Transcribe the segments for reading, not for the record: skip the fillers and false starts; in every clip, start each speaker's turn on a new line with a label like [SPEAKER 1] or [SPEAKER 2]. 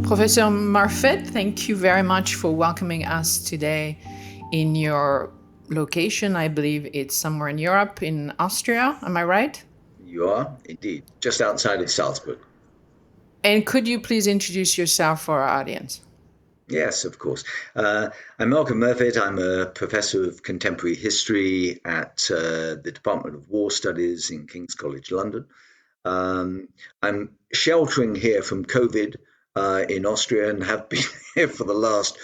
[SPEAKER 1] Professor Murfett, thank you very much for welcoming us today in your location. I believe it's somewhere in Europe, in Austria. Am I right?
[SPEAKER 2] You are indeed just outside of Salzburg.
[SPEAKER 1] And could you please introduce yourself for our audience?
[SPEAKER 2] Yes, of course. I'm Malcolm Murfett. I'm a professor of contemporary history at the Department of War Studies in King's College London. Um, I'm sheltering here from COVID in Austria and have been here for the last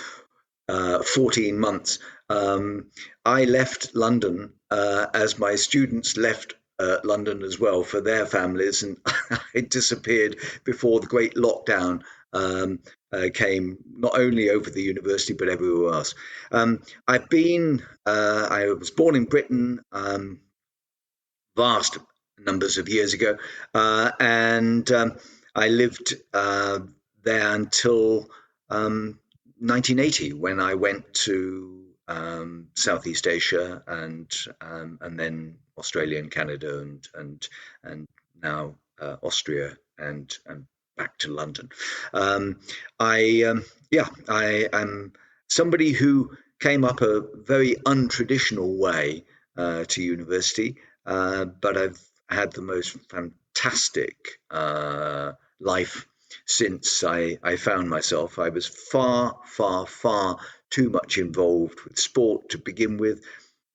[SPEAKER 2] 14 months. I left London as my students left London as well for their families, and I disappeared before the great lockdown came, not only over the university but everywhere else. I was born in Britain, vast numbers of years ago, and I lived there until 1980 when I went to Southeast Asia and then Australia and Canada and now Austria and back to London. I yeah I am somebody who came up a very untraditional way to university, but I've had the most fantastic life since I found myself. I was far, far, far too much involved with sport to begin with.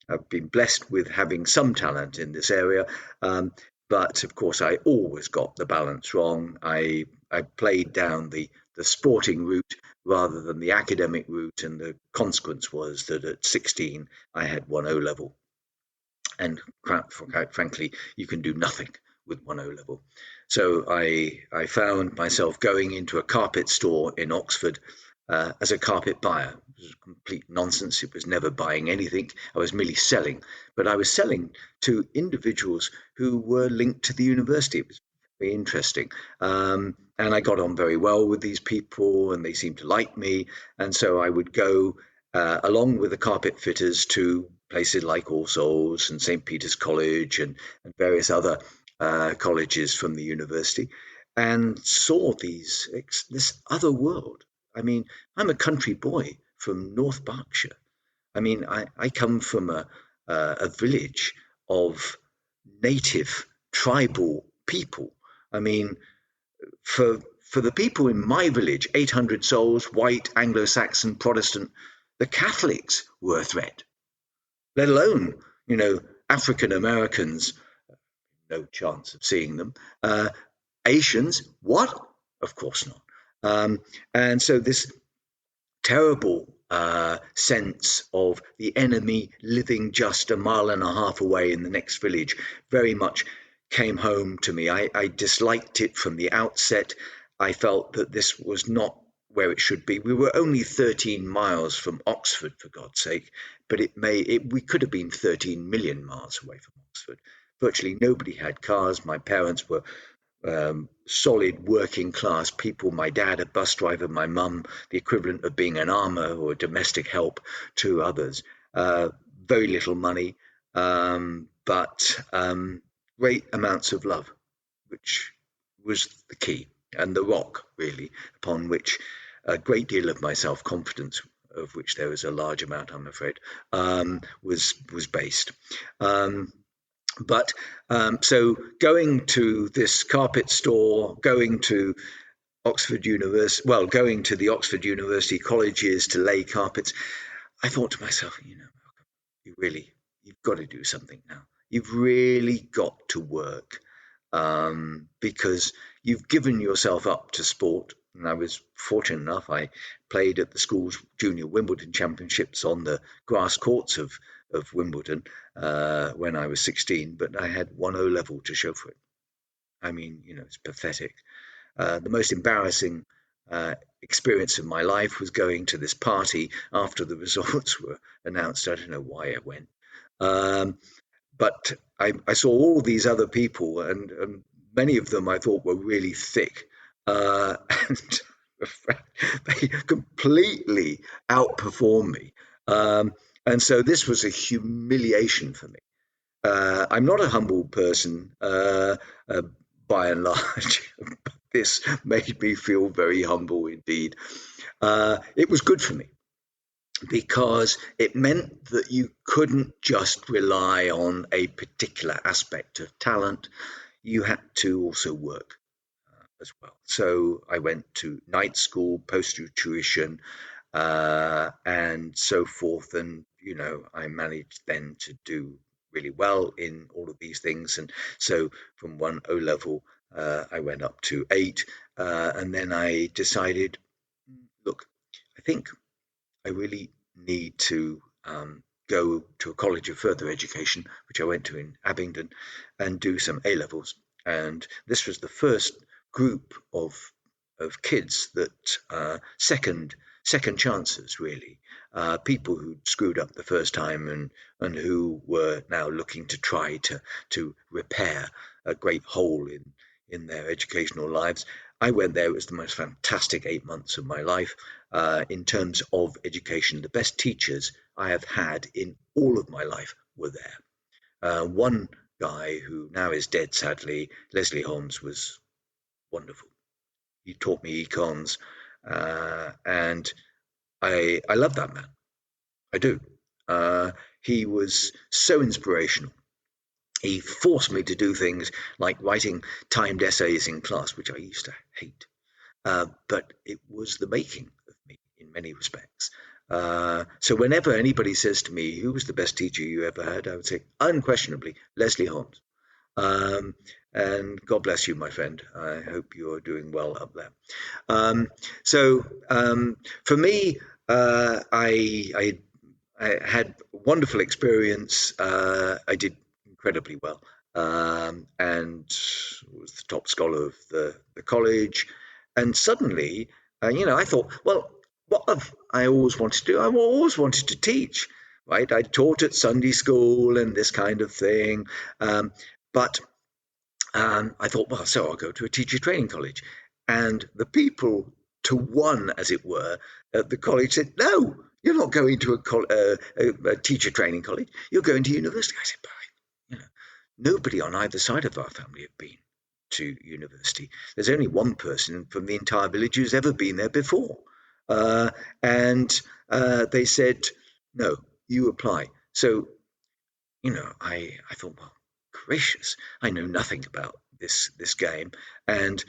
[SPEAKER 2] I've been blessed with having some talent in this area, but of course, I always got the balance wrong. I played down the sporting route rather than the academic route, and the consequence was that at 16 I had one O level, and quite frankly, you can do nothing with one O level. So I found myself going into a carpet store in Oxford as a carpet buyer. It was complete nonsense. It was never buying anything. I was merely selling, but I was selling to individuals who were linked to the university. It was very interesting. And I got on very well with these people, and they seemed to like me. And so I would go along with the carpet fitters to places like All Souls and St. Peter's College and various other colleges from the university, and saw this other world. I mean, I'm a country boy from North Berkshire. I mean, I come from a village of native tribal people. I mean, for the people in my village, 800 souls, white, Anglo-Saxon, Protestant, the Catholics were a threat, let alone, African Americans, no chance of seeing them. Asians, what? Of course not. And so this terrible sense of the enemy living just a mile and a half away in the next village very much came home to me. I disliked it from the outset. I felt that this was not where it should be. We were only 13 miles from Oxford, for God's sake, but we could have been 13 million miles away from Oxford. Virtually nobody had cars. My parents were solid working class people. My dad, a bus driver, my mum, the equivalent of being an armour or domestic help to others. Very little money, but great amounts of love, which was the key and the rock, really, upon which a great deal of my self confidence, of which there was a large amount, I'm afraid, was based. But so going to this carpet store, going to going to the Oxford University colleges to lay carpets, I thought to myself, you've got to do something now. You've really got to work, because you've given yourself up to sport. And I was fortunate enough, I played at the school's junior Wimbledon championships on the grass courts of Wimbledon when I was 16, but I had one O level to show for it. I mean, it's pathetic. The most embarrassing experience of my life was going to this party after the results were announced. I don't know why I went. Um, but I saw all these other people, and many of them I thought were really thick, and they completely outperformed me. And so this was a humiliation for me. I'm not a humble person by and large. this made me feel very humble indeed. It was good for me because it meant that you couldn't just rely on a particular aspect of talent. You had to also work as well. So I went to night school, postal tuition, and so forth. And, I managed then to do really well in all of these things. And so from one O level, I went up to eight. And then I decided, look, I think I really need to go to a college of further education, which I went to in Abingdon, and do some A levels. And this was the first group of kids that second chances, really, people who screwed up the first time and who were now looking to try to repair a great hole in their educational lives. I went there. It was the most fantastic 8 months of my life in terms of education. The best teachers I have had in all of my life were there. One guy who now is dead, sadly, Leslie Holmes, was wonderful. He taught me econs, and I love that man. I do. He was so inspirational. He forced me to do things like writing timed essays in class, which I used to hate. But it was the making of me in many respects. So whenever anybody says to me, "Who was the best teacher you ever had?" I would say, unquestionably, Leslie Holmes. Um, and God bless you, my friend. I hope you're doing well up there. Um, so for me, I had a wonderful experience. I did incredibly well, and was the top scholar of the college. And suddenly, I thought, well, what have I always wanted to do? I always wanted to teach, right? I taught at Sunday school and this kind of thing, but I thought, well, so I'll go to a teacher training college. And the people to one, as it were, at the college said, no, you're not going to a teacher training college. You're going to university. I said, but nobody on either side of our family have been to university. There's only one person from the entire village who's ever been there before. Uh, and they said, no, you apply. So I thought, well, gracious, I know nothing about this game, and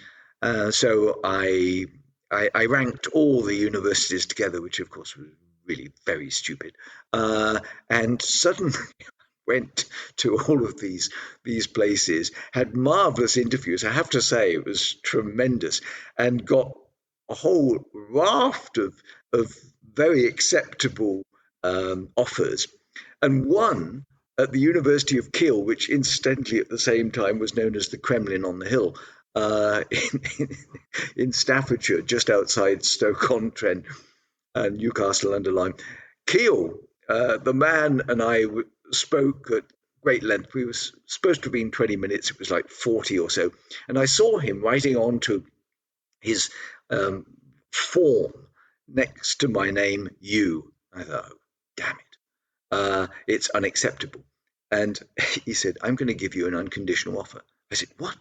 [SPEAKER 2] so I ranked all the universities together, which of course was really very stupid, and suddenly went to all of these places, had marvelous interviews. I have to say, it was tremendous, and got a whole raft of very acceptable offers, and one at the University of Kiel, which incidentally at the same time was known as the Kremlin on the Hill, in Staffordshire, just outside Stoke-on-Trent and Newcastle under Lyme. Kiel, the man and I spoke at great length. We were supposed to have been 20 minutes. It was like 40 or so. And I saw him writing onto his form next to my name, you. I thought, oh, damn it. It's unacceptable. And he said, I'm going to give you an unconditional offer. I said, what?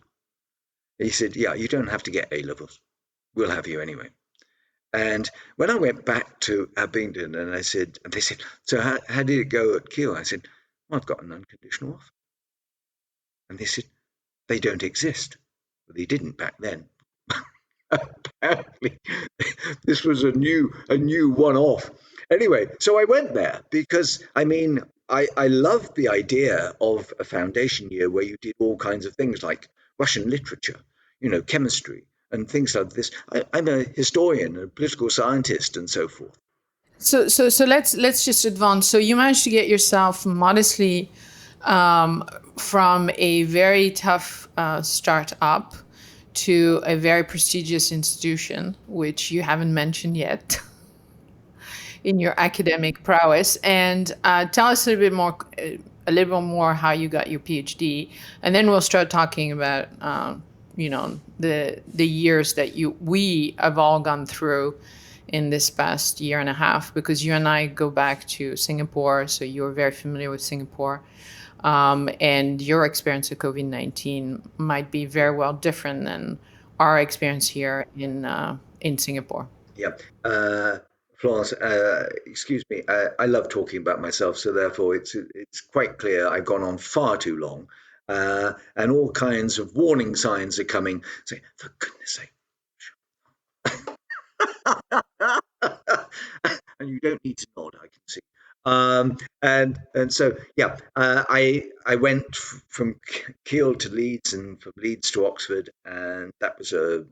[SPEAKER 2] He said, yeah, you don't have to get A levels. We'll have you anyway. And when I went back to Abingdon and they said, so how did it go at Keele? I said, well, I've got an unconditional offer. And they said, they don't exist. Well, they didn't back then. Apparently, this was a new one-off. Anyway, so I went there because I love the idea of a foundation year where you did all kinds of things like Russian literature, chemistry and things like this. I'm a historian, a political scientist, and so forth.
[SPEAKER 1] So let's just advance. So you managed to get yourself modestly from a very tough start up to a very prestigious institution, which you haven't mentioned yet in your academic prowess. And tell us a little bit more how you got your PhD, and then we'll start talking about the years that we have all gone through in this past year and a half, because you and I go back to Singapore, so you're very familiar with Singapore. And your experience of COVID-19 might be very well different than our experience here in Singapore.
[SPEAKER 2] Yeah. Florence, excuse me. I love talking about myself, so therefore it's quite clear I've gone on far too long, and all kinds of warning signs are coming. Saying, for goodness sake, and you don't need to nod, I can see. And so yeah, I went from Kiel to Leeds and from Leeds to Oxford, and that was a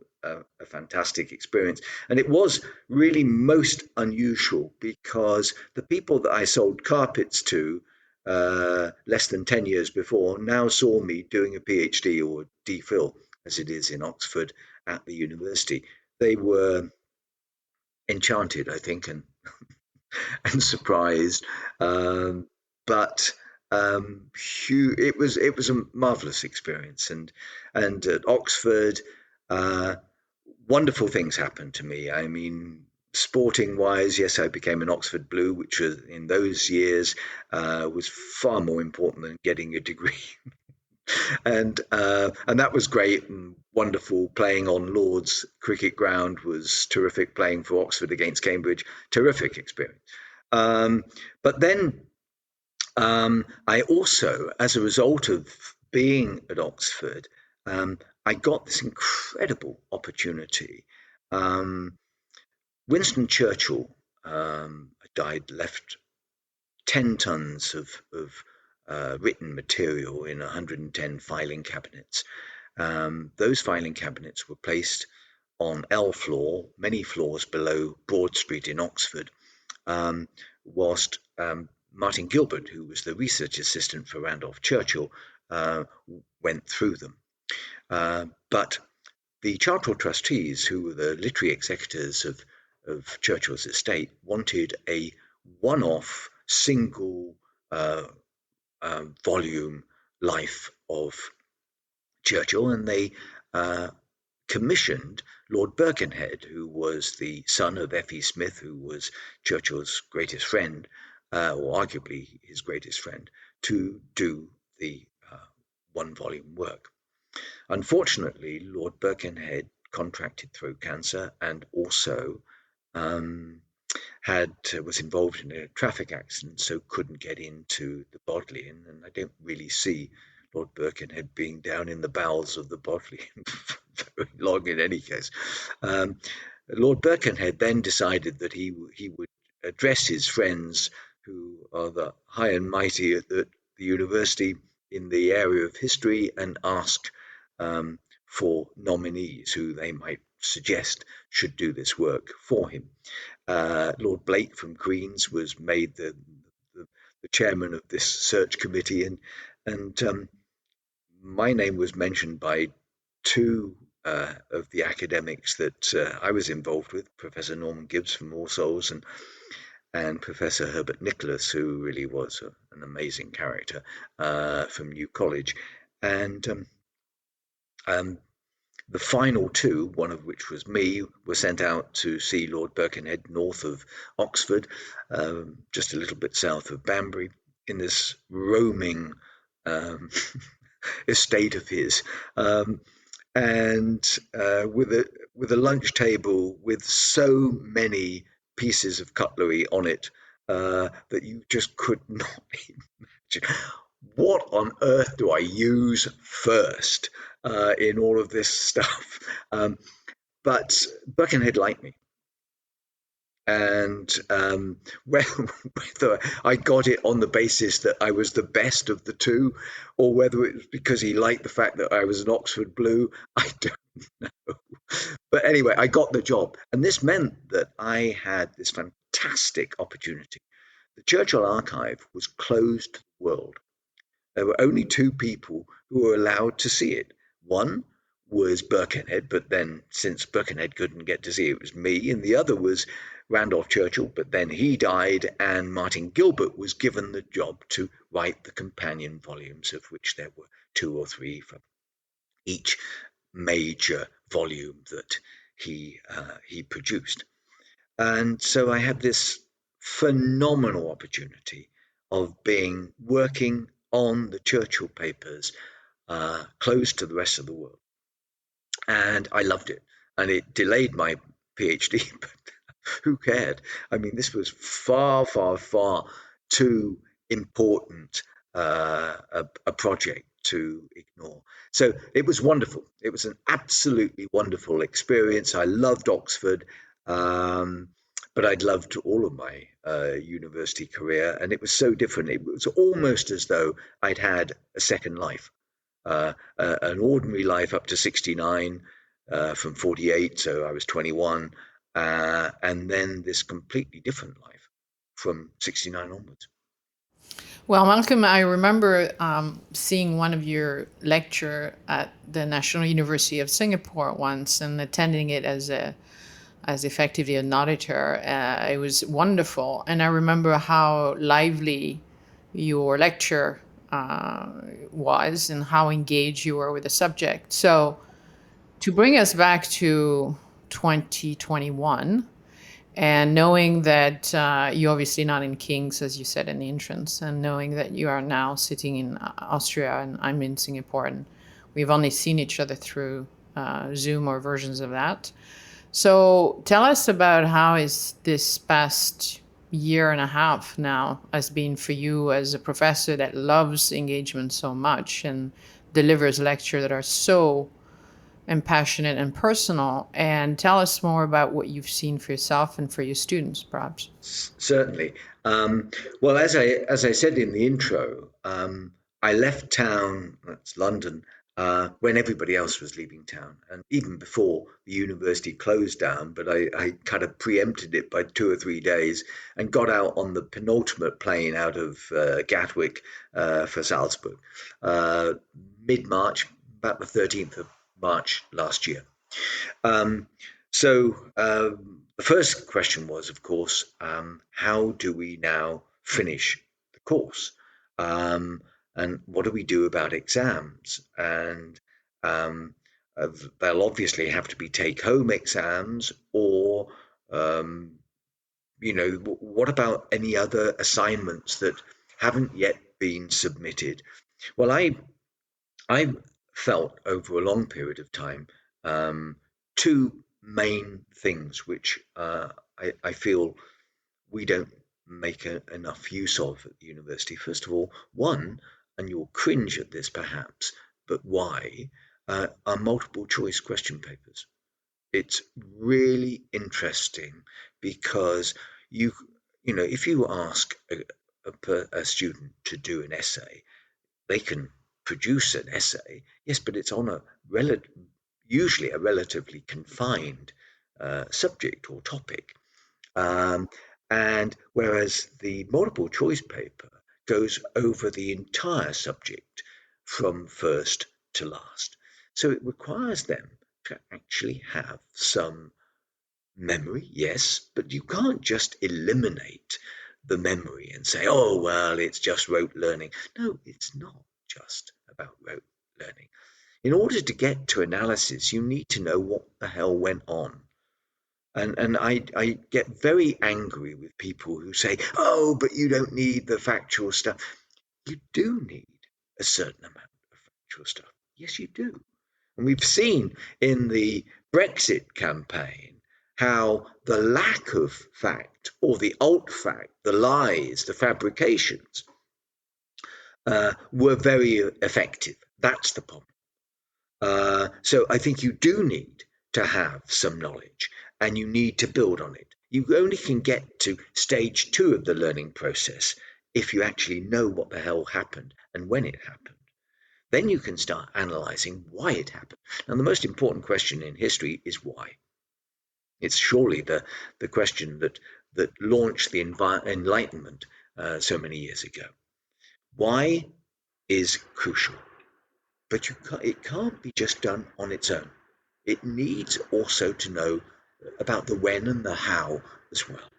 [SPEAKER 2] fantastic experience. And it was really most unusual because the people that I sold carpets to less than 10 years before now saw me doing a PhD or DPhil, as it is in Oxford at the university. They were enchanted, I think, and and surprised. Um, but it was a marvelous experience, and at Oxford, uh, wonderful things happened to me. I mean, sporting wise, yes, I became an Oxford Blue, which was in those years was far more important than getting a degree. And that was great and wonderful. Playing on Lord's cricket ground was terrific. Playing for Oxford against Cambridge, terrific experience. Um, but then I also, as a result of being at Oxford, I got this incredible opportunity. Um, Winston Churchill died, left 10 tons of written material in 110 filing cabinets. Those filing cabinets were placed on L floor, many floors below Broad Street in Oxford, whilst Martin Gilbert, who was the research assistant for Randolph Churchill, went through them. But the Charterhall trustees, who were the literary executors of Churchill's estate, wanted a one-off single volume life of Churchill, and they commissioned Lord Birkenhead, who was the son of F.E. Smith, who was Churchill's greatest friend, or arguably his greatest friend, to do the one volume work. Unfortunately, Lord Birkenhead contracted throat cancer and also um, was involved in a traffic accident, so couldn't get into the Bodleian. And I don't really see Lord Birkenhead being down in the bowels of the Bodleian very long, in any case. Um, Lord Birkenhead then decided that he would address his friends, who are the high and mighty at the university in the area of history, and ask for nominees who they might suggest should do this work for him. Lord Blake from Queen's was made the chairman of this search committee, and my name was mentioned by two of the academics that I was involved with, Professor Norman Gibbs from All Souls and Professor Herbert Nicholas, who really was an amazing character from New College. And the final two, one of which was me, were sent out to see Lord Birkenhead north of Oxford, just a little bit south of Banbury, in this roaming um, estate of his, and with a lunch table with so many pieces of cutlery on it that you just could not imagine. What on earth do I use first in all of this stuff? But Birkenhead liked me, and whether I got it on the basis that I was the best of the two, or whether it was because he liked the fact that I was an Oxford Blue, I don't know. But anyway, I got the job, and this meant that I had this fantastic opportunity. The Churchill Archive was closed to the world. There were only two people who were allowed to see it. One was Birkenhead, but then since Birkenhead couldn't get to see it, it was me, and the other was Randolph Churchill, but then he died, and Martin Gilbert was given the job to write the companion volumes, of which there were two or three from each major volume that he produced. And so I had this phenomenal opportunity of working on the Churchill papers, closed to the rest of the world. and I loved it. And it delayed my PhD, but who cared? I mean, this was far, far, far too important a project to ignore. So it was wonderful. It was an absolutely wonderful experience. I loved Oxford, um, but I'd loved all of my university career, and it was so different. It was almost as though I'd had a second life, an ordinary life up to 69, from 48, so I was 21, and then this completely different life from 69 onwards.
[SPEAKER 1] Well, Malcolm, I remember seeing one of your lecture at the National University of Singapore once and attending it as effectively an auditor. It was wonderful, and I remember how lively your lecture uh, was and how engaged you were with the subject. So, to bring us back to 2021, and knowing that you're obviously not in King's, as you said in the entrance, and knowing that you are now sitting in Austria and I'm in Singapore, and we've only seen each other through Zoom or versions of that. So tell us about how is this past year and a half now has been for you as a professor that loves engagement so much and delivers lectures that are so and passionate and personal, and tell us more about what you've seen for yourself and for your students, perhaps.
[SPEAKER 2] Certainly. Well, as I said in the intro, I left town, that's London, when everybody else was leaving town, and even before the university closed down. But I kind of preempted it by 2 or 3 days and got out on the penultimate plane out of Gatwick for Salzburg, uh, mid-March, about the 13th of March last year. Um, so the first question was, of course, how do we now finish the course? Um, and what do we do about exams? And um, they'll obviously have to be take-home exams, or um, what about any other assignments that haven't yet been submitted? Well, I felt over a long period of time, um, two main things which I feel we don't make enough use of at the university. First of all, one, and you'll cringe at this perhaps, but why, are multiple choice question papers. It's really interesting because you, if you ask a student to do an essay, they can produce an essay, yes, but it's on usually a relatively confined subject or topic. Um, and whereas the multiple choice paper goes over the entire subject from first to last. So it requires them to actually have some memory, yes, but you can't just eliminate the memory and say, oh, well, it's just rote learning. No, it's not just about rote learning. In order to get to analysis, you need to know what the hell went on. And I get very angry with people who say, oh, but you don't need the factual stuff. You do need a certain amount of factual stuff. Yes, you do. And we've seen in the Brexit campaign how the lack of fact, or the alt fact, the lies, the fabrications, were very effective. That's the problem. So I think you do need to have some knowledge, and you need to build on it. You only can get to stage two of the learning process if you actually know what the hell happened and when it happened. Then you can start analyzing why it happened. And the most important question in history is why. It's surely the question that launched the Enlightenment so many years ago. Why is crucial, but it can't be just done on its own. It needs also to know about the when and the how as well.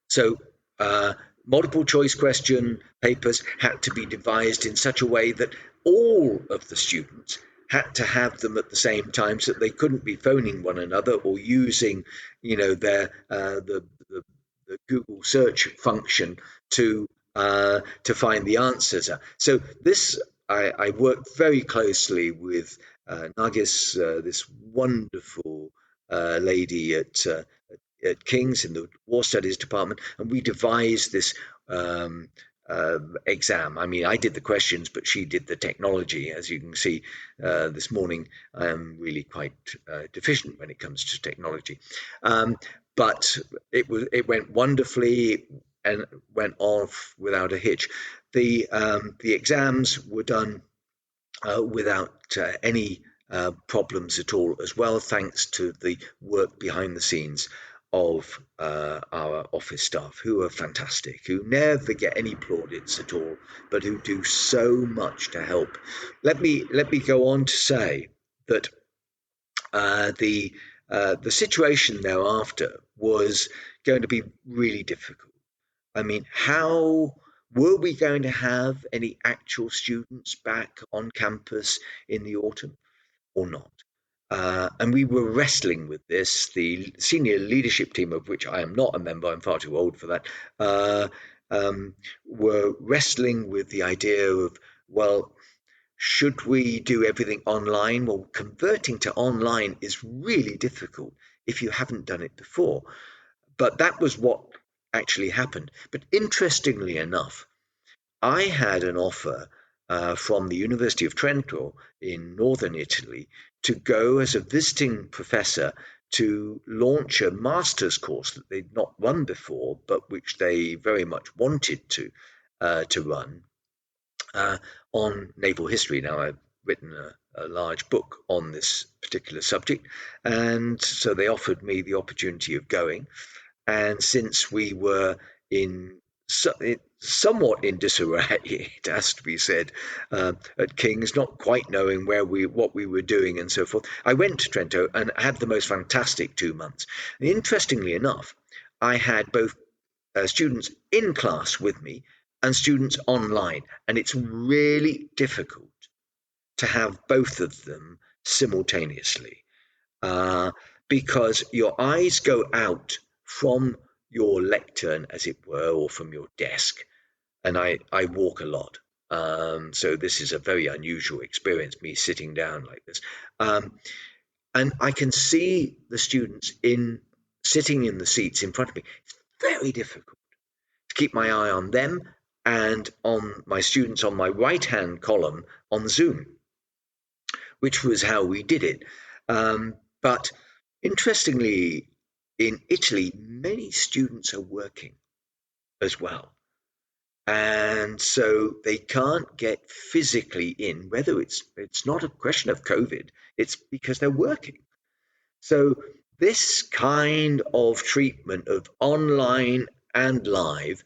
[SPEAKER 2] So, multiple choice question papers had to be devised in such a way that all of the students had to have them at the same time, so that they couldn't be phoning one another or using, their the Google search function to find the answers. So this I worked very closely with Nargis, this wonderful lady at King's in the War Studies Department, and we devised this um, exam. I mean, I did the questions, but she did the technology. As you can see this morning, I am really quite deficient when it comes to technology. But it went wonderfully and went off without a hitch. The exams were done without any problems at all as well, thanks to the work behind the scenes of our office staff, who are fantastic, who never get any plaudits at all, but who do so much to help. Let me go on to say that uh, the the situation thereafter was going to be really difficult. I mean, how were we going to have any actual students back on campus in the autumn or not? And we were wrestling with this. The senior leadership team, of which I am not a member, I'm far too old for that, uh, were wrestling with the idea of, well, should we do everything online? Well, converting to online is really difficult if you haven't done it before. But that was what actually happened. But interestingly enough, I had an offer from the University of Trento in northern Italy to go as a visiting professor to launch a master's course that they'd not run before, but which they very much wanted to run uh, on naval history. Now, I've written a large book on this particular subject, and so they offered me the opportunity of going. And since we were in somewhat in disarray, it has to be said, at King's, not quite knowing what we were doing and so forth, I went to Trento and had the most fantastic 2 months. And interestingly enough, I had both students in class with me and students online, and it's really difficult to have both of them simultaneously uh, because your eyes go out from your lectern, as it were, or from your desk. And I walk a lot. So this is a very unusual experience, me sitting down like this. Um, and I can see the students in sitting in the seats in front of me. It's very difficult to keep my eye on them and on my students on my right hand column on Zoom, which was how we did it. But interestingly, in Italy, many students are working as well. And so they can't get physically in, whether it's not a question of COVID, it's because they're working. So this kind of treatment of online and live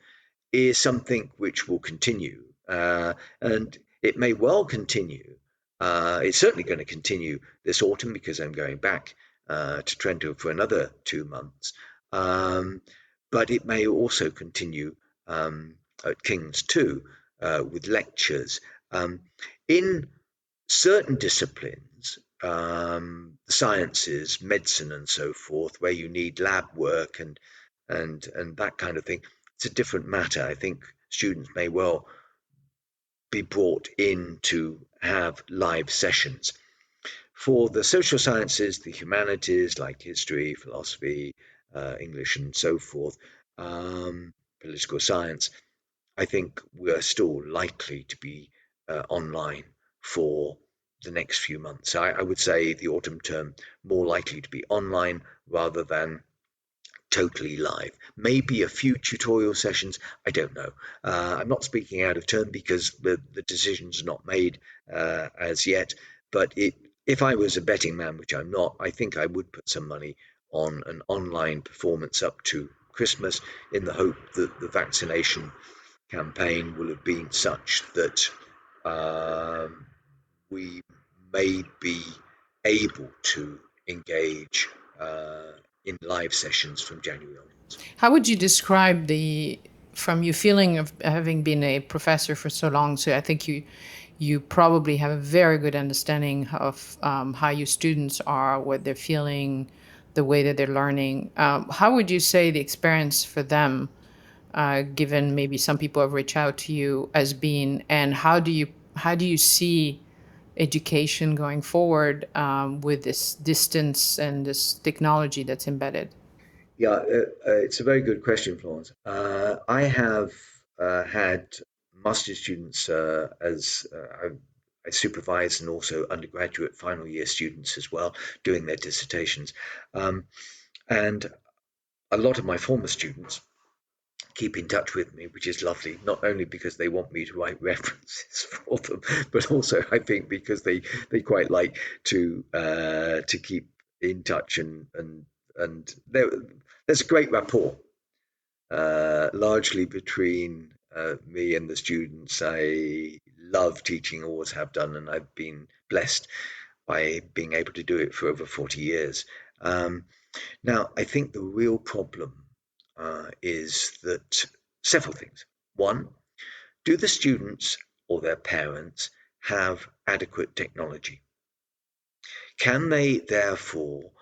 [SPEAKER 2] is something which will continue, and it may well continue. It's certainly going to continue this autumn because I'm going back to Trento for another 2 months. Um, but it may also continue at King's too, with lectures. In certain disciplines, the sciences, medicine, and so forth, where you need lab work and that kind of thing, it's a different matter. I think students may well be brought in to have live sessions. For the social sciences, the humanities like history, philosophy, English, and so forth, political science, I think we're still likely to be online for the next few months. I would say the autumn term more likely to be online rather than totally live. Maybe a few tutorial sessions. I don't know. I'm not speaking out of turn because the decision's not made as yet. But if I was a betting man, which I'm not, I think I would put some money on an online performance up to Christmas in the hope that the vaccination campaign will have been such that um, we may be able to engage in live sessions from January onwards.
[SPEAKER 1] How would you describe from your feeling of having been a professor for so long? So I think you probably have a very good understanding of how your students are, what they're feeling, the way that they're learning. How would you say the experience for them, given maybe some people have reached out to you, as being, and how do you see education going forward with this distance and this technology that's embedded?
[SPEAKER 2] Yeah, it's a very good question, Florence. I have had master's students I supervise, and also undergraduate final year students as well, doing their dissertations. And a lot of my former students keep in touch with me, which is lovely, not only because they want me to write references for them, but also I think because they quite like to keep in touch, and there's a great rapport, largely between me and the students. I love teaching, always have done, and I've been blessed by being able to do it for over 40 years. Um, Now, I think the real problem is that several things. One, do the students or their parents have adequate technology? Can they therefore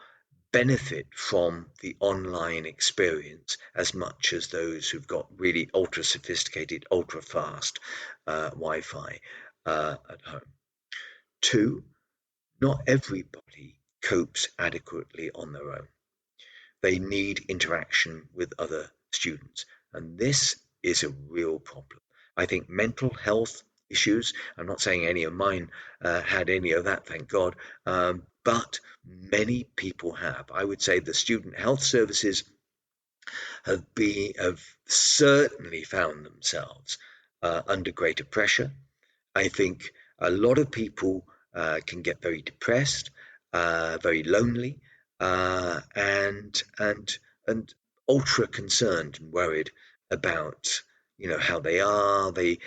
[SPEAKER 2] benefit from the online experience as much as those who've got really ultra sophisticated, ultra fast Wi-Fi at home? Two, not everybody copes adequately on their own. They need interaction with other students, and this is a real problem. I think mental health issues, I'm not saying any of mine had any of that, thank God, but many people have. I would say the student health services have certainly found themselves under greater pressure. I think a lot of people can get very depressed, very lonely, and ultra concerned and worried about how they are. They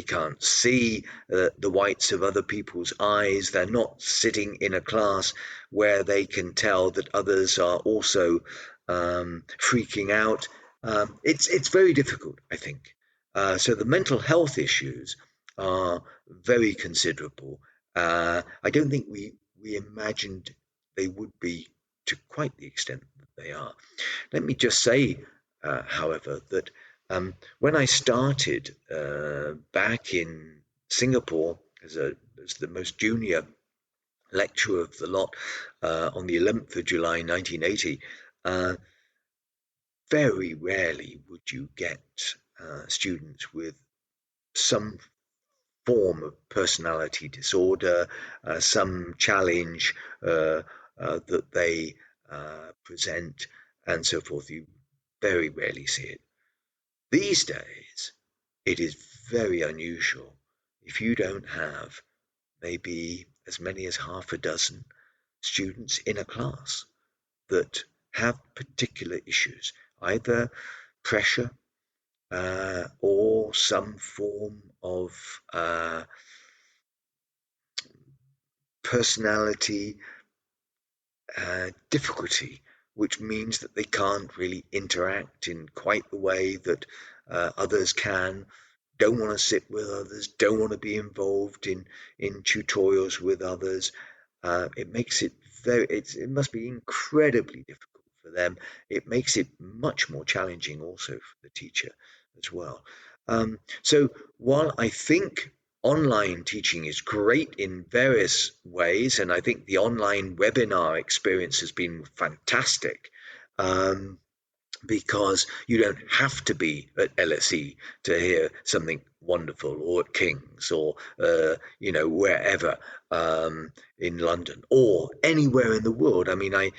[SPEAKER 2] can't see the whites of other people's eyes. They're not sitting in a class where they can tell that others are also freaking out. It's very difficult, I think. So the mental health issues are very considerable. I don't think we imagined they would be to quite the extent that they are. Let me just say, however, that when I started back in Singapore as the most junior lecturer of the lot on the 11th of July 1980, very rarely would you get students with some form of personality disorder, some challenge that they present, and so forth. You very rarely see it. These days, it is very unusual if you don't have maybe as many as half a dozen students in a class that have particular issues, either pressure or some form of personality difficulty, which means that they can't really interact in quite the way that others can, don't want to sit with others, don't want to be involved in tutorials with others. It makes it it must be incredibly difficult for them. It makes it much more challenging also for the teacher as well. So while I think online teaching is great in various ways, and I think the online webinar experience has been fantastic. Um, because you don't have to be at LSE to hear something wonderful, or at King's, or wherever in London or anywhere in the world. I mean, I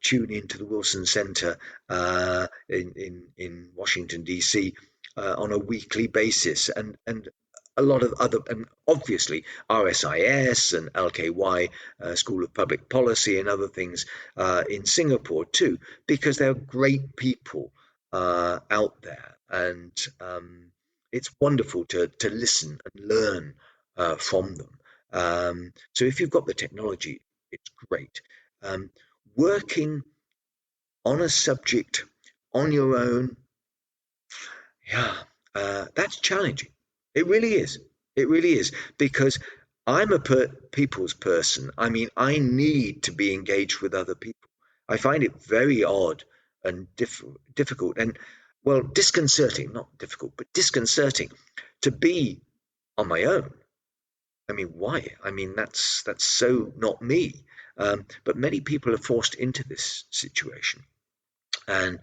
[SPEAKER 2] tune into the Wilson Centre in Washington DC on a weekly basis, and a lot of other, and obviously RSIS and LKY, School of Public Policy, and other things in Singapore too, because there are great people out there, and it's wonderful to listen and learn from them. So if you've got the technology, it's great. Working on a subject on your own, yeah, that's challenging. It really is. It really is, because I'm a people's person. I mean, I need to be engaged with other people. I find it very odd and difficult and, well, disconcerting, not difficult, but disconcerting to be on my own I mean, why? I mean, that's so not me. But many people are forced into this situation, and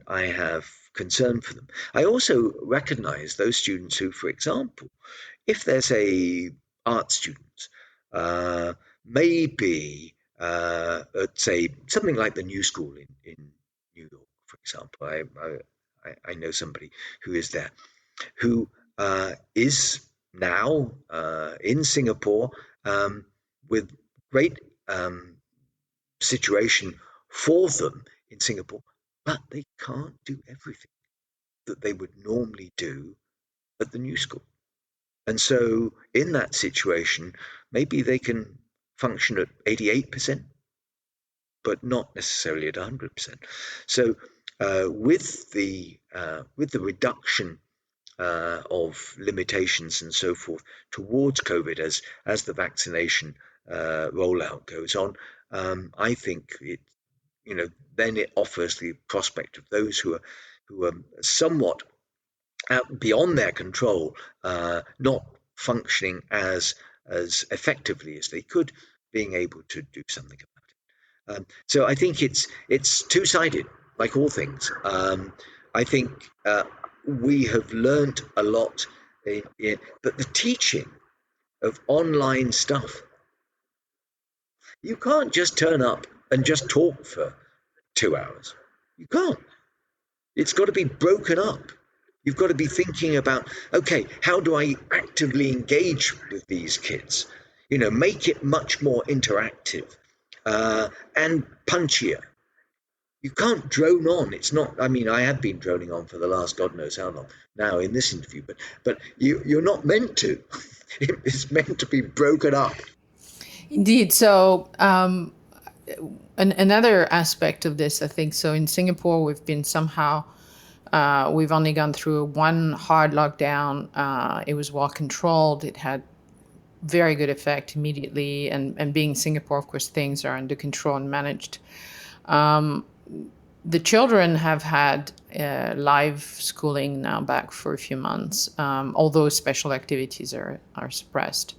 [SPEAKER 2] I have concern for them. I also recognise those students who, for example, if there's a art student, uh, maybe at say something like the New School in New York, for example. I know somebody who is there who is now in Singapore with great situation for them in Singapore, but they can't do everything that they would normally do at the new school. And so, in that situation, maybe they can function at 88%, but not necessarily at 100%. So, with the reduction of limitations and so forth towards COVID as the vaccination rollout goes on, I think it then it offers the prospect of those who are somewhat out beyond their control, not functioning as effectively as they could, being able to do something about it. So I think it's two sided, like all things. I think we have learnt a lot, but the teaching of online stuff, you can't just turn up and just talk for 2 hours. You can't. It's got to be broken up. You've got to be thinking about, okay, how do I actively engage with these kids? Make it much more interactive and punchier. You can't drone on. It's not. I mean, I have been droning on for the last God knows how long now in this interview, but you're not meant to. It's meant to be broken up.
[SPEAKER 1] Indeed. So, another aspect of this, I think, so in Singapore, we've been somehow, we've only gone through one hard lockdown. It was well controlled. It had very good effect immediately. And being Singapore, of course, things are under control and managed. The children have had live schooling now back for a few months, although special activities are suppressed.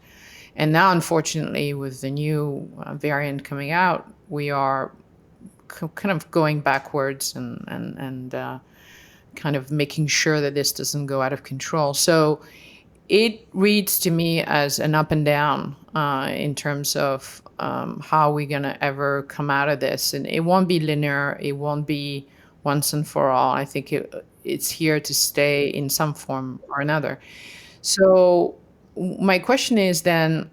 [SPEAKER 1] And now, unfortunately, with the new variant coming out, we are kind of going backwards and kind of making sure that this doesn't go out of control. So it reads to me as an up and down in terms of how we're going to ever come out of this. And it won't be linear. It won't be once and for all. I think it's here to stay in some form or another. So my question is then,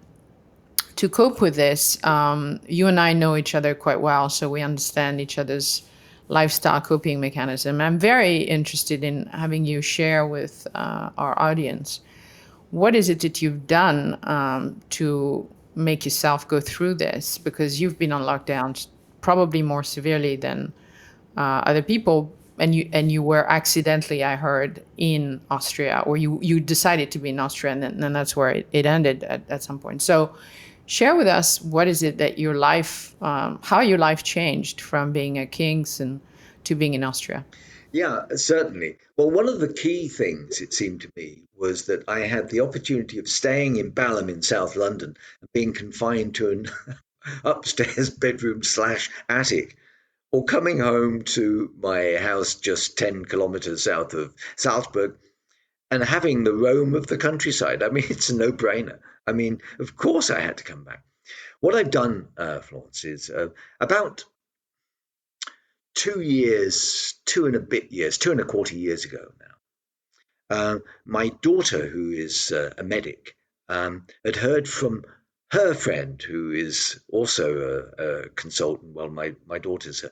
[SPEAKER 1] to cope with this, you and I know each other quite well, so we understand each other's lifestyle coping mechanism. I'm very interested in having you share with our audience, what is it that you've done to make yourself go through this? Because you've been on lockdowns probably more severely than other people, and you were accidentally, I heard, in Austria, or you decided to be in Austria, and then that's where it ended at some point. So share with us, what is it that your life, how your life changed from being at King's and to being in Austria?
[SPEAKER 2] Yeah, certainly. Well, one of the key things, it seemed to me, was that I had the opportunity of staying in Balham in South London and being confined to an upstairs bedroom slash attic, or coming home to my house just 10 kilometers south of Salzburg and having the roam of the countryside. I mean, it's a no brainer. I mean, of course I had to come back. What I've done, Florence, is about 2 years, 2 and a bit years, 2 and a quarter years ago now. My daughter, who is a medic, had heard from her friend, who is also a consultant. Well, my daughter's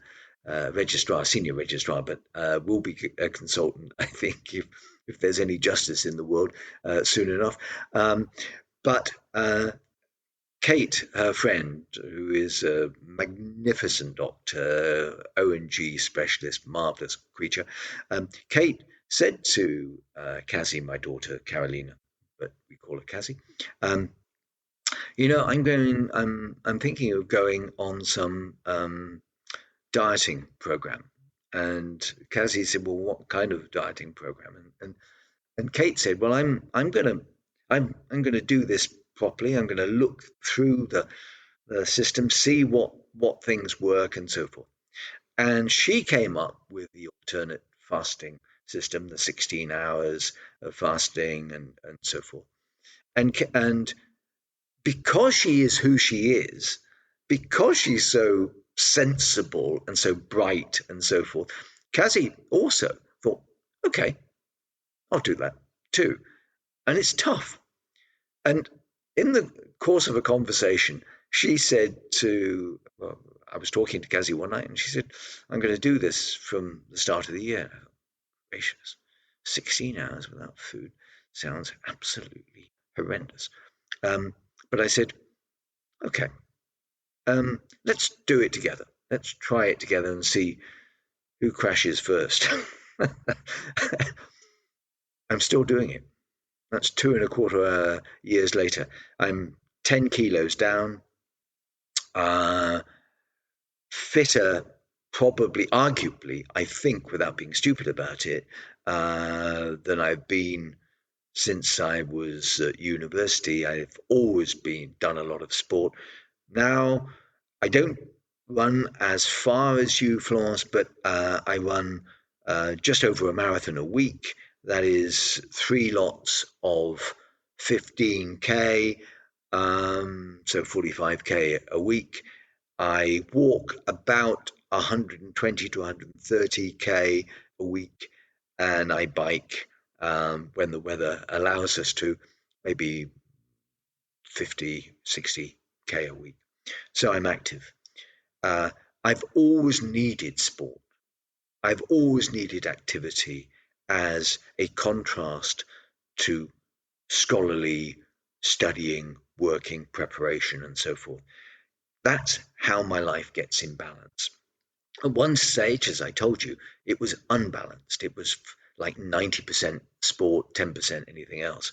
[SPEAKER 2] a registrar, senior registrar, but will be a consultant, I think, if there's any justice in the world soon enough. But Kate, her friend, who is a magnificent doctor, O&G specialist, marvelous creature, Kate said to Cassie, my daughter Carolina, but we call her Cassie, I'm thinking of going on some dieting program. And Cassie said, well, what kind of dieting program? And Kate said, well, I'm gonna do this properly. I'm going to look through the system, see what things work and so forth. And she came up with the alternate fasting system, the 16 hours of fasting and so forth. And because she is who she is, because she's so sensible and so bright and so forth, Kazi also thought, okay, I'll do that too. And it's tough. And in the course of a conversation, she said to, well, I was talking to Kazi one night, and she said, I'm going to do this from the start of the year. Gracious, 16 hours without food sounds absolutely horrendous. But I said, okay, let's do it together. Let's try it together and see who crashes first. I'm still doing it. That's 2.25 years later. I'm 10 kilos down, uh, fitter, probably, arguably, I think, without being stupid about it, than I've been since I was at university. I've always been done a lot of sport. Now, I don't run as far as you, Florence, but I run just over a marathon a week. That is 3 lots of 15K, so 45K a week. I walk about 120 to 130K a week, and I bike when the weather allows us to, maybe 50, 60K a week. So I'm active. Uh, I've always needed sport. I've always needed activity as a contrast to scholarly studying, working, preparation, and so forth. That's how my life gets in balance. At one stage, as I told you, it was unbalanced. It was like 90% sport, 10% anything else.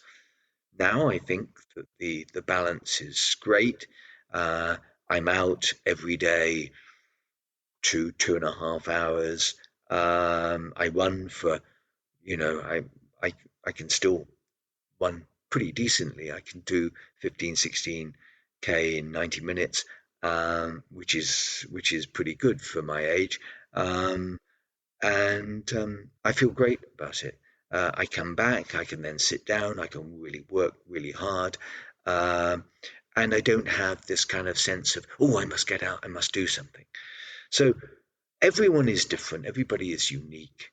[SPEAKER 2] Now I think that the balance is great. I'm out every day 2.5 hours. I run for, you know, I I can still run pretty decently. I can do 15, 16K in 90 minutes, which is pretty good for my age. Um, and I feel great about it. I come back, I can then sit down, I can really work really hard, um, and I don't have this kind of sense of, oh, I must get out, I must do something. So everyone is different, everybody is unique.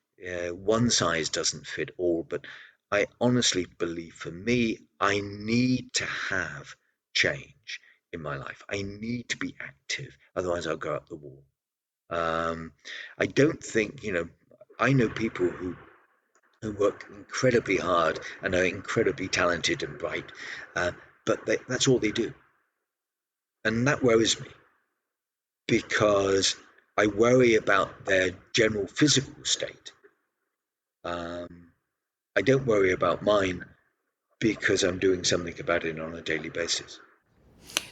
[SPEAKER 2] One size doesn't fit all, but I honestly believe for me, I need to have change in my life. I need to be active, otherwise, I'll go up the wall. Um, I don't think, I know people who work incredibly hard and are incredibly talented and bright, uh, but that's all they do. And that worries me because I worry about their general physical state. Um, I don't worry about mine because I'm doing something about it on a daily basis.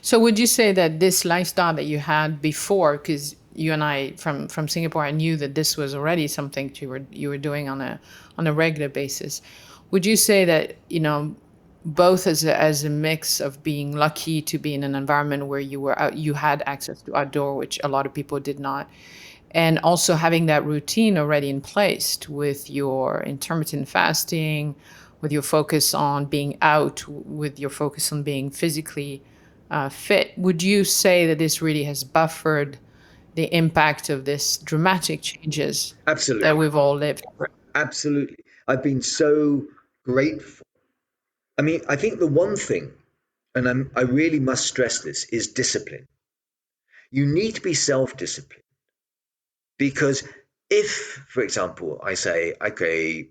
[SPEAKER 1] So would you say that this lifestyle that you had before, because you and I from Singapore, I knew that this was already something you were doing on a regular basis. Would you say that, both as a mix of being lucky to be in an environment where you had access to outdoor, which a lot of people did not, and also having that routine already in place with your intermittent fasting, with your focus on being out, with your focus on being physically fit, would you say that this really has buffered the impact of this dramatic changes that
[SPEAKER 2] Absolutely.
[SPEAKER 1] we've all lived through?
[SPEAKER 2] Absolutely. I've been so grateful. I mean, I think the one thing, and I really must stress this, is discipline. You need to be self disciplined because if, for example, I say, okay,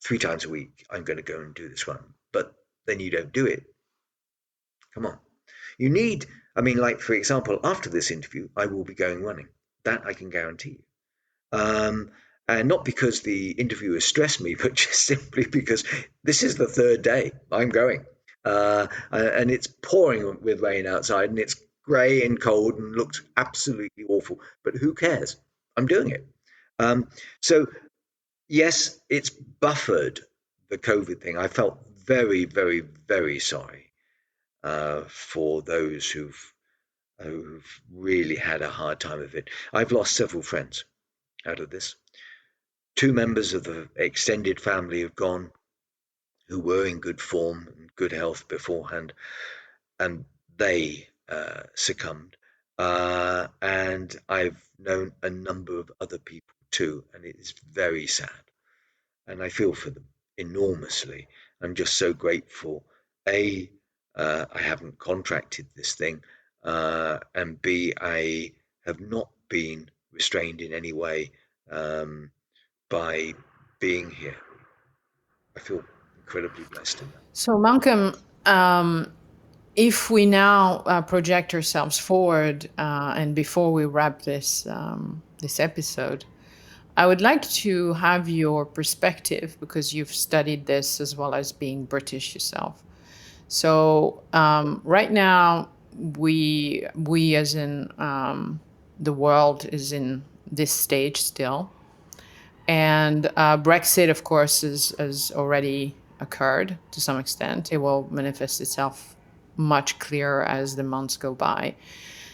[SPEAKER 2] 3 times a week, I'm going to go and do this one, but then you don't do it, come on. You need, I mean, like, for example, after this interview, I will be going running. That I can guarantee you. And not because the interview has stressed me, but just simply because this is the third day I'm going. And it's pouring with rain outside and it's grey and cold and looks absolutely awful. But who cares? I'm doing it. Um, so, yes, it's buffered the COVID thing. I felt very, very, very sorry. for those who've really had a hard time of it. I've lost several friends out of this. Two members of the extended family have gone who were in good form and good health beforehand, and they succumbed. And I've known a number of other people too, and it is very sad. And I feel for them enormously. I'm just so grateful. A, I haven't contracted this thing, and B, I have not been restrained in any way um, by being here. I feel incredibly blessed in that.
[SPEAKER 1] So, Malcolm, if we now project ourselves forward, and before we wrap this episode, I would like to have your perspective because you've studied this as well as being British yourself. So right now, we as in the world is in this stage still, and Brexit, of course, has already occurred to some extent. It will manifest itself much clearer as the months go by.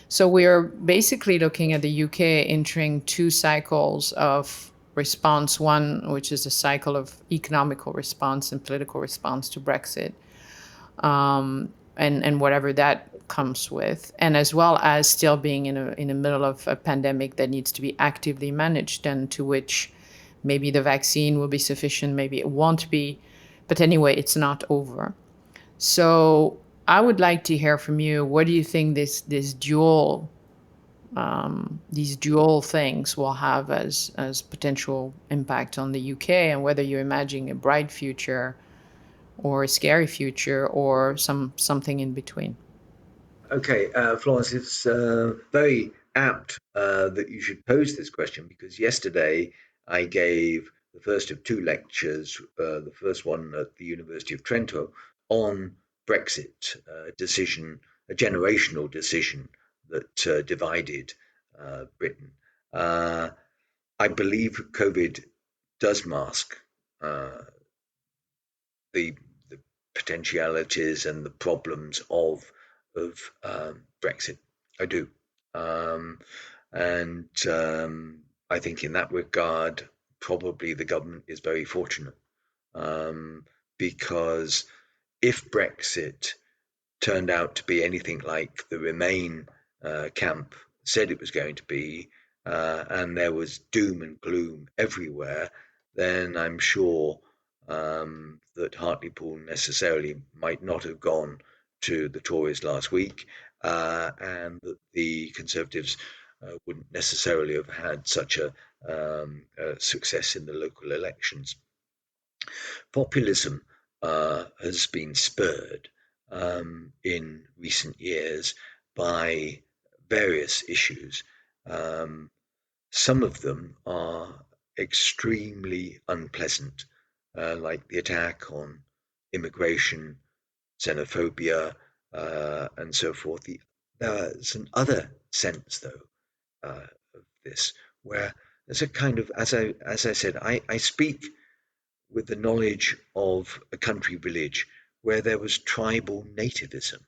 [SPEAKER 1] So we are basically looking at the UK entering two cycles of response. One, which is a cycle of economical response and political response to Brexit, and whatever that comes with, and as well as still being in the middle of a pandemic that needs to be actively managed, and to which maybe the vaccine will be sufficient, maybe it won't be, but anyway, it's not over. So I would like to hear from you. What do you think these dual things will have as potential impact on the UK, and whether you're imagining a bright future or a scary future or something in between?
[SPEAKER 2] Okay, Florence, it's very apt that you should pose this question because yesterday I gave the first of two lectures, the first one at the University of Trento, on Brexit, decision, a generational decision that divided Britain. Uh, I believe COVID does mask uh, the potentialities and the problems of Brexit. I do, um, and I think in that regard, probably the government is very fortunate um, because if Brexit turned out to be anything like the Remain camp said it was going to be, and there was doom and gloom everywhere, then I'm sure that Hartlepool necessarily might not have gone to the Tories last week, and that the Conservatives wouldn't necessarily have had such a success in the local elections. Populism has been spurred in recent years by various issues. Um, some of them are extremely unpleasant, like the attack on immigration, xenophobia, and so forth. There's an other sense, though, of this, where there's a kind of, as I said, I speak with the knowledge of a country village where there was tribal nativism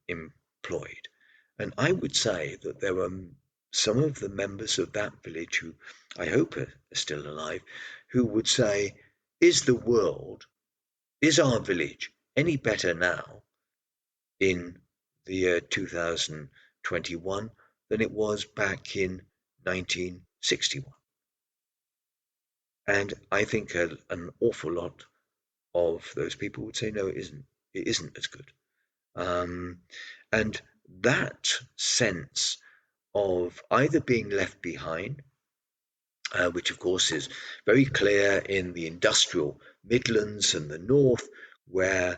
[SPEAKER 2] employed. And I would say that there were some of the members of that village who I hope are still alive, who would say, is the world, is our village any better now in the year 2021 than it was back in 1961? And I think an awful lot of those people would say, no, it isn't. It isn't as good. Um, and that sense of either being left behind, which of course is very clear in the industrial Midlands and the North, where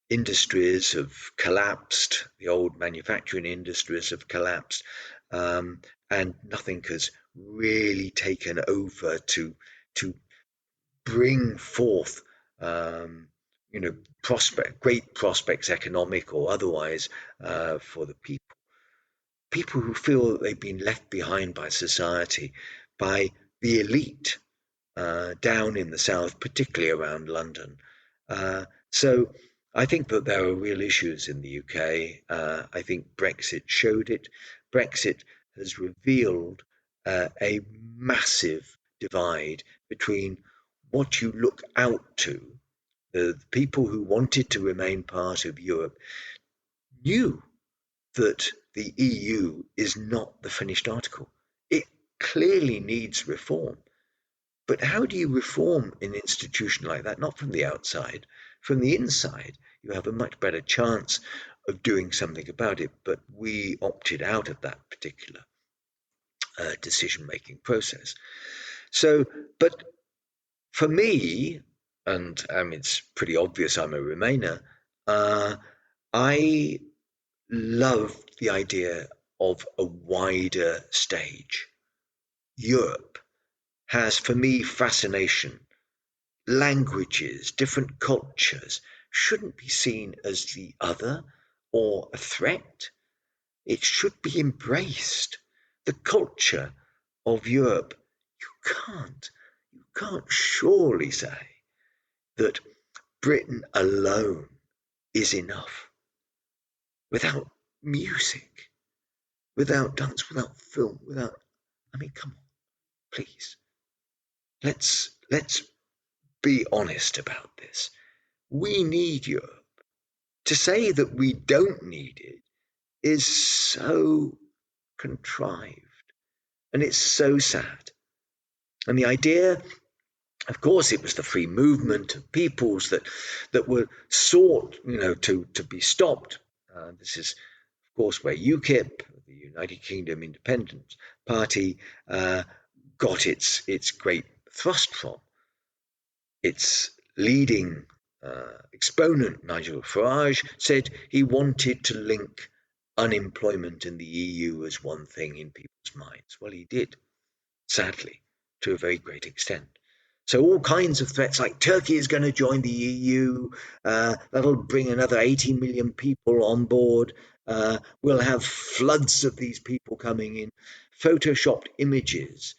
[SPEAKER 2] industries have collapsed, the old manufacturing industries have collapsed, and nothing has really taken over to bring forth um, great prospects, economic or otherwise, for the people who feel that they've been left behind by society, by the elite down in the south, particularly around London. So I think that there are real issues in the UK. I think Brexit showed it. Brexit has revealed a massive divide between what you look out to. The people who wanted to remain part of Europe knew that the EU is not the finished article. It clearly needs reform. But how do you reform an institution like that? Not from the outside, from the inside. You have a much better chance of doing something about it. But we opted out of that particular decision-making process. So, but for me, and it's pretty obvious I'm a Remainer, I love the idea of a wider stage. Europe has, for me, fascination. Languages, different cultures shouldn't be seen as the other or a threat. It should be embraced. The culture of Europe, you can't surely say that Britain alone is enough without music, without dance, without film, without, come on, please. Let's be honest about this. We need Europe. To say that we don't need it is so contrived and it's so sad. And the idea, of course, it was the free movement of peoples that were sought, to be stopped. This is, of course, where UKIP, the United Kingdom Independence Party, got its great thrust from. Its leading exponent, Nigel Farage, said he wanted to link unemployment in the EU as one thing in people's minds. Well, he did, sadly, to a very great extent. So all kinds of threats like Turkey is going to join the EU, that'll bring another 80 million people on board, we'll have floods of these people coming in, photoshopped images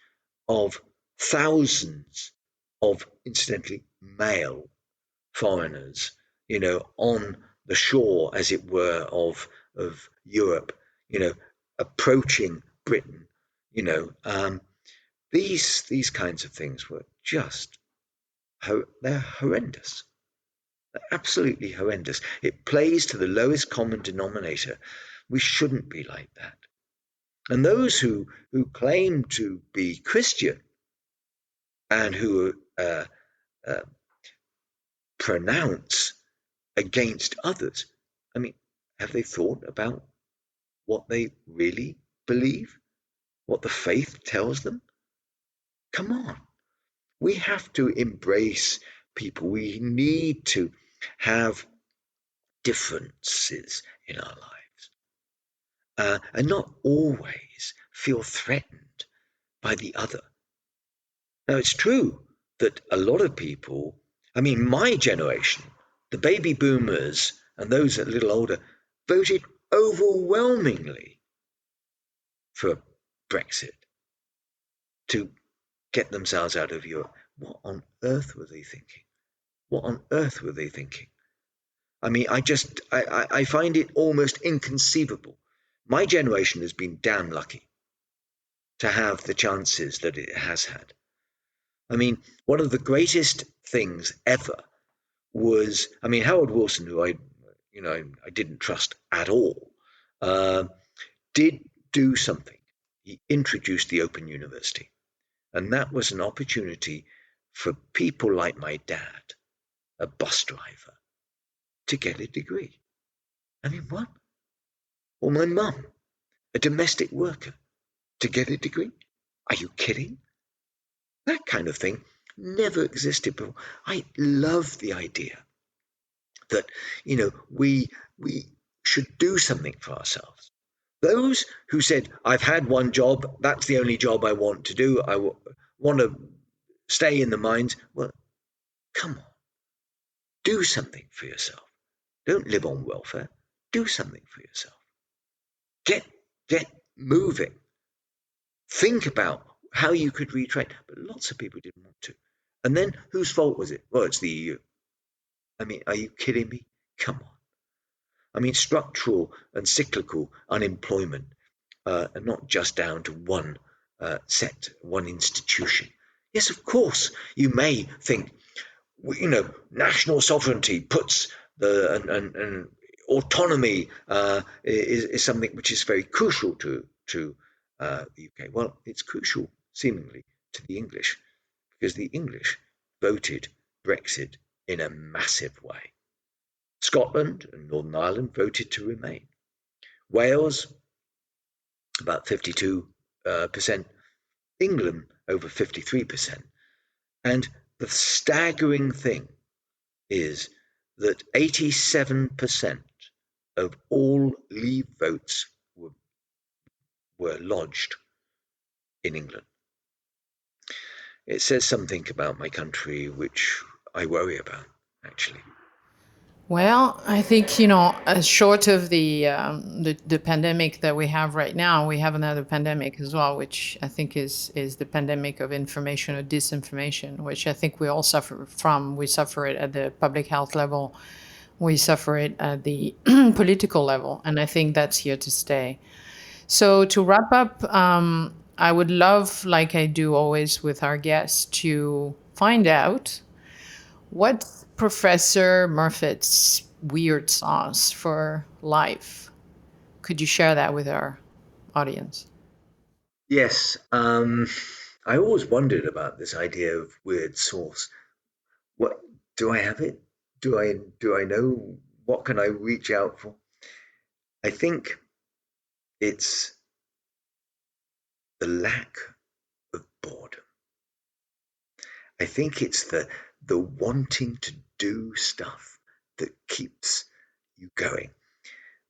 [SPEAKER 2] of thousands of, incidentally, male foreigners, on the shore, as it were, of Europe, approaching Britain, these kinds of things were just they're horrendous. They're absolutely horrendous. It plays to the lowest common denominator. We shouldn't be like that. And those who claim to be Christian and who pronounce against others, have they thought about what they really believe? What the faith tells them? Come on. We have to embrace people. We need to have differences in our lives, and not always feel threatened by the other. Now, it's true that a lot of people, my generation, the baby boomers and those a little older, voted overwhelmingly for Brexit to get themselves out of Europe. What on earth were they thinking? What on earth were they thinking? I find it almost inconceivable. My generation has been damn lucky to have the chances that it has had. One of the greatest things ever was, Harold Wilson, who I didn't trust at all, did do something. He introduced the Open University. And that was an opportunity for people like my dad, a bus driver, to get a degree. What? Or my mum, a domestic worker, to get a degree? Are you kidding? That kind of thing never existed before. I love the idea that, we should do something for ourselves. Those who said, I've had one job, that's the only job I want to do, I want to stay in the mines, well, come on. Do something for yourself. Don't live on welfare. Do something for yourself. Get moving. Think about how you could retrain. But lots of people didn't want to. And then whose fault was it? Well, it's the EU. Are you kidding me? Come on. I mean, structural and cyclical unemployment are not just down to one sector, one institution. Yes, of course, you may think, national sovereignty puts and autonomy is something which is very crucial to the UK. Well, it's crucial, seemingly, to the English because the English voted Brexit in a massive way. Scotland and Northern Ireland voted to remain. Wales, about 52%. England, over 53%. And the staggering thing is that 87% of all leave votes were lodged in England. It says something about my country which I worry about, actually.
[SPEAKER 1] Well, I think, short of the pandemic that we have right now, we have another pandemic as well, which I think is the pandemic of information or disinformation, which I think we all suffer from. We suffer it at the public health level, we suffer it at the political level, and I think that's here to stay. So to wrap up, I would love, like I do always with our guests, to find out what's Professor Murfett's weird sauce for life. Could you share that with our audience?
[SPEAKER 2] Yes, I always wondered about this idea of weird sauce. What do I have it? Do I know what can I reach out for? I think it's the lack of boredom. I think it's the wanting to do stuff that keeps you going.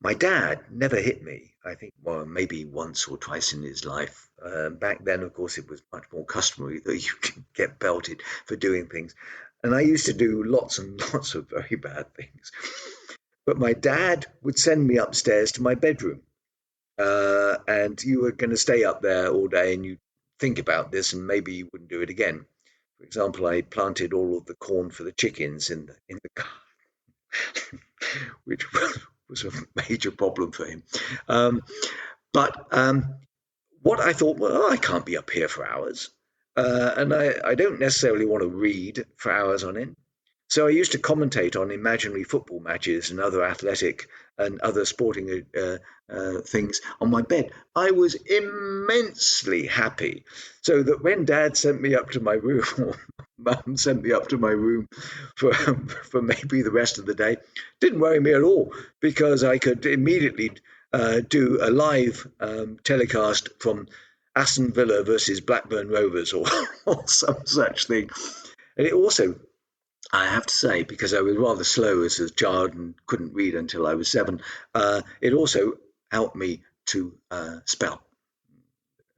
[SPEAKER 2] My dad never hit me. I think, well, maybe once or twice in his life. Back then, of course, it was much more customary that you can get belted for doing things. And I used to do lots and lots of very bad things. But my dad would send me upstairs to my bedroom. And you were going to stay up there all day and you think about this and maybe you wouldn't do it again. For example, I planted all of the corn for the chickens in the garden, which was a major problem for him. Um, but what I thought, well, I can't be up here for hours. And I don't necessarily want to read for hours on end. So I used to commentate on imaginary football matches and other athletic and other sporting things on my bed. I was immensely happy. So that when Dad sent me up to my room, or Mum sent me up to my room for maybe the rest of the day, didn't worry me at all because I could immediately do a live telecast from Aston Villa versus Blackburn Rovers or some such thing. And it also, I have to say, because I was rather slow as a child and couldn't read until I was 7, it also helped me to spell.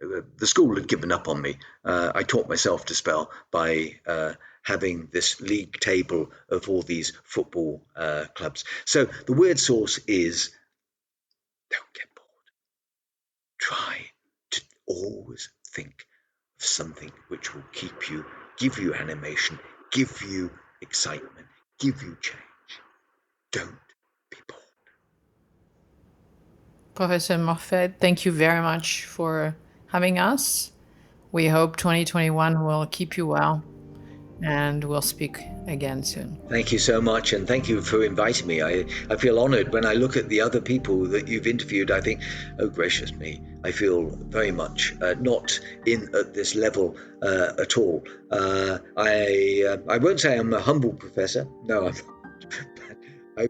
[SPEAKER 2] The school had given up on me. I taught myself to spell by having this league table of all these football clubs. So the word source is don't get bored. Try to always think of something which will keep you, give you animation, give you excitement, give you change. Don't be bored.
[SPEAKER 1] Professor Murfett, thank you very much for having us. We hope 2021 will keep you well, and we'll speak again soon.
[SPEAKER 2] Thank you so much, and thank you for inviting me. I feel honored when I look at the other people that you've interviewed. I think, oh, gracious me, I feel very much not in at this level at all. I won't say I'm a humble professor. No, I,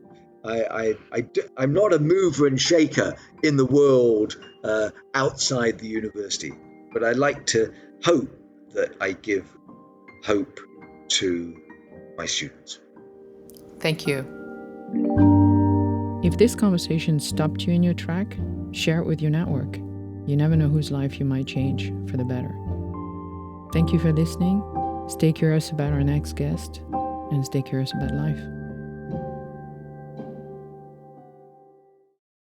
[SPEAKER 2] I'm not a mover and shaker in the world outside the university, but I like to hope that I give hope to my students.
[SPEAKER 1] Thank you. If this conversation stopped you in your track, share it with your network. You never know whose life you might change for the better. Thank you for listening. Stay curious about our next guest and stay curious about life.